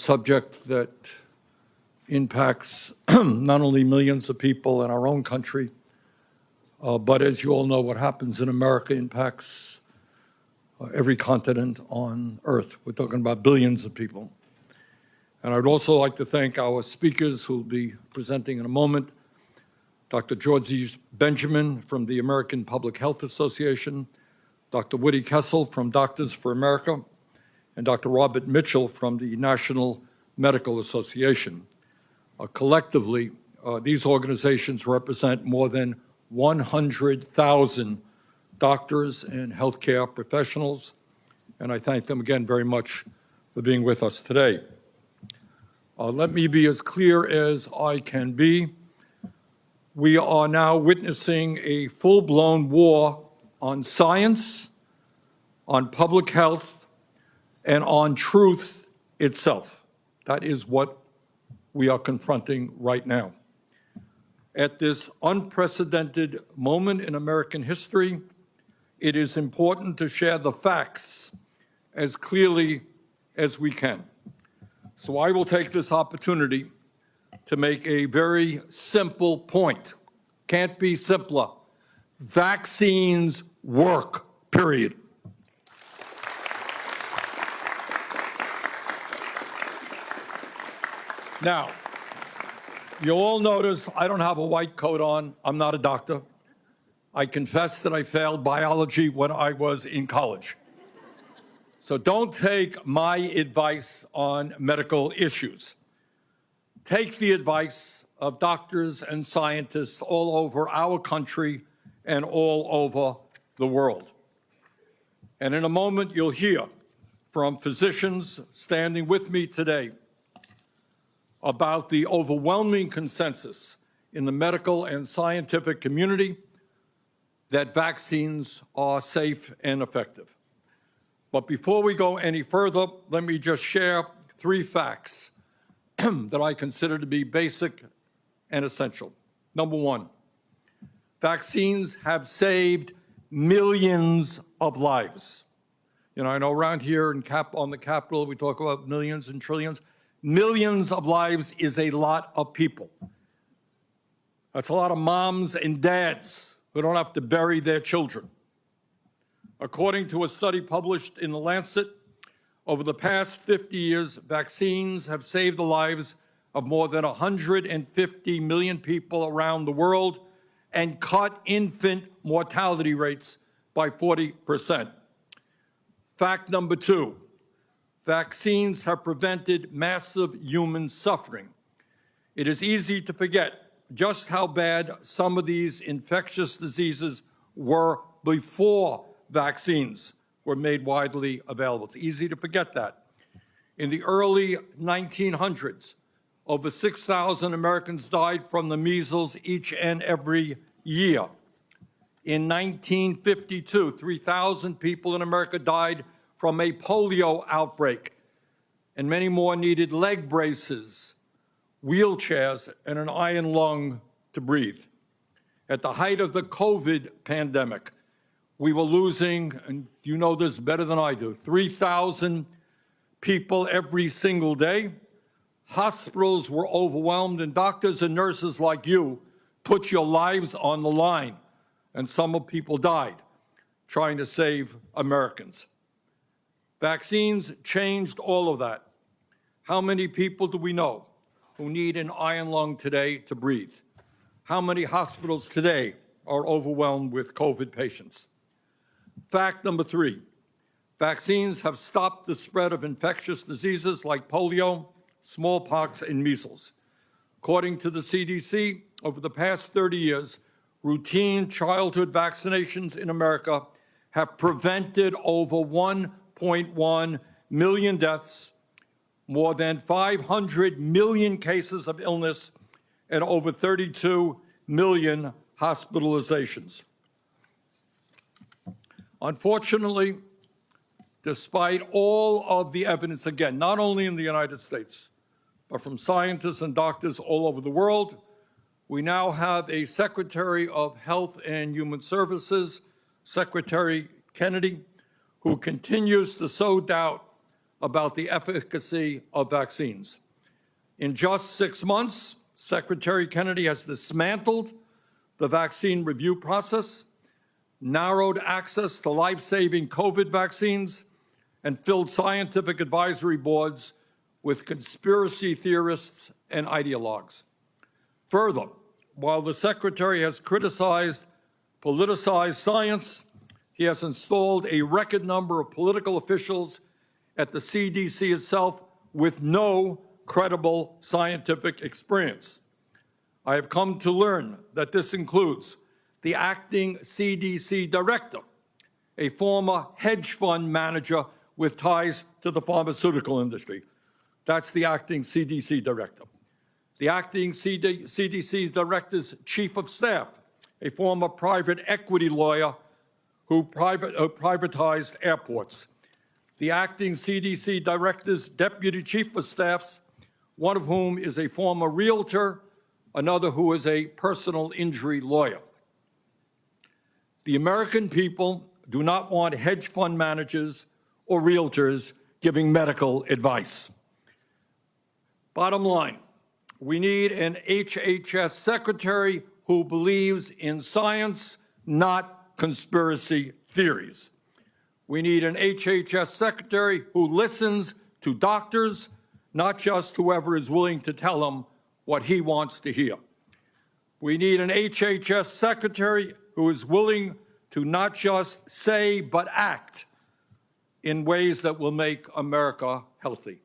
subject that impacts not only millions of people in our own country, but as you all know, what happens in America impacts every continent on Earth. We're talking about billions of people. And I'd also like to thank our speakers who will be presenting in a moment, Dr. Georgie Benjamin from the American Public Health Association, Dr. Woody Kessel from Doctors for America, and Dr. Robert Mitchell from the National Medical Association. Collectively, these organizations represent more than 100,000 doctors and healthcare professionals, and I thank them again very much for being with us today. Let me be as clear as I can be. We are now witnessing a full-blown war on science, on public health, and on truth itself. That is what we are confronting right now. At this unprecedented moment in American history, it is important to share the facts as clearly as we can. So I will take this opportunity to make a very simple point. Can't be simpler. Vaccines work, period. Now, you all notice I don't have a white coat on. I'm not a doctor. I confess that I failed biology when I was in college. So don't take my advice on medical issues. Take the advice of doctors and scientists all over our country and all over the world. And in a moment, you'll hear from physicians standing with me today about the overwhelming consensus in the medical and scientific community that vaccines are safe and effective. But before we go any further, let me just share 3 facts that I consider to be basic and essential. Number 1, vaccines have saved millions of lives. You know, I know around here on the Capitol, we talk about millions and trillions. Millions of lives is a lot of people. That's a lot of moms and dads who don't have to bury their children. According to a study published in The Lancet, over the past 50 years, vaccines have saved the lives of more than 150 million people around the world and cut infant mortality rates by 40%. Fact number 2, vaccines have prevented massive human suffering. It is easy to forget just how bad some of these infectious diseases were before vaccines were made widely available. It's easy to forget that. In the early 1900s, over 6,000 Americans died from the measles each and every year. In 1952, 3,000 people in America died from a polio outbreak, and many more needed leg braces, wheelchairs, and an iron lung to breathe. At the height of the COVID pandemic, we were losing, and you know this better than I do, 3,000 people every single day. Hospitals were overwhelmed, and doctors and nurses like you put your lives on the line, and some people died trying to save Americans. Vaccines changed all of that. How many people do we know who need an iron lung today to breathe? How many hospitals today are overwhelmed with COVID patients? Fact number 3, vaccines have stopped the spread of infectious diseases like polio, smallpox, and measles. According to the CDC, over the past 30 years, routine childhood vaccinations in America have prevented over 1.1 million deaths, more than 500 million cases of illness, and over 32 million hospitalizations. Unfortunately, despite all of the evidence, again, not only in the United States, but from scientists and doctors all over the world, we now have a Secretary of Health and Human Services, Secretary Kennedy, who continues to sow doubt about the efficacy of vaccines. In just 6 months, Secretary Kennedy has dismantled the vaccine review process, narrowed access to life-saving COVID vaccines, and filled scientific advisory boards with conspiracy theorists and ideologues. Further, while the Secretary has criticized politicized science, he has installed a record number of political officials at the CDC itself with no credible scientific experience. I have come to learn that this includes the acting CDC director, a former hedge fund manager with ties to the pharmaceutical industry. That's the acting CDC director. The acting CDC director's chief of staff, a former private equity lawyer who privatized airports. The acting CDC director's deputy chief of staffs, one of whom is a former realtor, another who is a personal injury lawyer. The American people do not want hedge fund managers or realtors giving medical advice. Bottom line, we need an HHS secretary who believes in science, not conspiracy theories. We need an HHS secretary who listens to doctors, not just whoever is willing to tell him what he wants to hear. We need an HHS secretary who is willing to not just say but act in ways that will make America healthy.